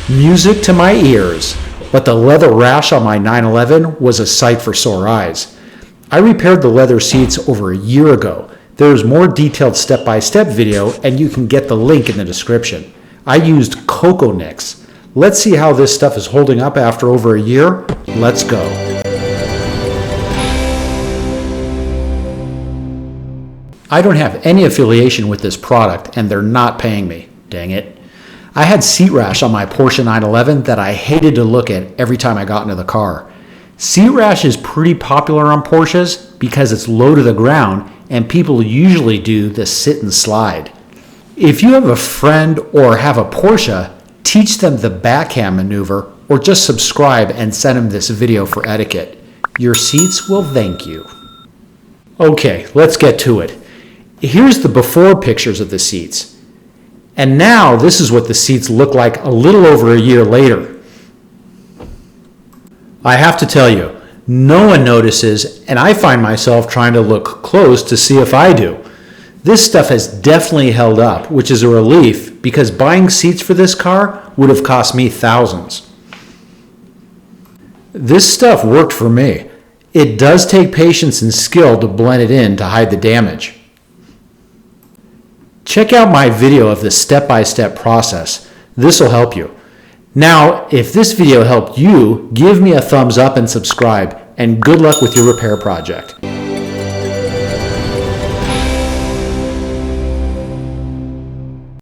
Music to my ears, but the leather rash on my 911 was a sight for sore eyes. I repaired the leather seats over a year ago. There is more detailed step-by-step video, and you can get the link in the description. I used Coconix. Let's see how this stuff is holding up after over a year. Let's go. I don't have any affiliation with this product, and they're not paying me. Dang it. I had seat rash on my Porsche 911 that I hated to look at every time I got into the car. Seat rash is pretty popular on Porsches because it's low to the ground and people usually do the sit and slide. If you have a friend or have a Porsche, teach them the backhand maneuver or just subscribe and send them this video for etiquette. Your seats will thank you. Okay, let's get to it. Here's the before pictures of the seats. And now this is what the seats look like a little over a year later. I have to tell you, no one notices, and I find myself trying to look close to see if I do. This stuff has definitely held up, which is a relief because buying seats for this car would have cost me thousands. This stuff worked for me. It does take patience and skill to blend it in to hide the damage. Check out my video of the step-by-step process. This will help you. Now, if this video helped you, give me a thumbs up and subscribe, and good luck with your repair project.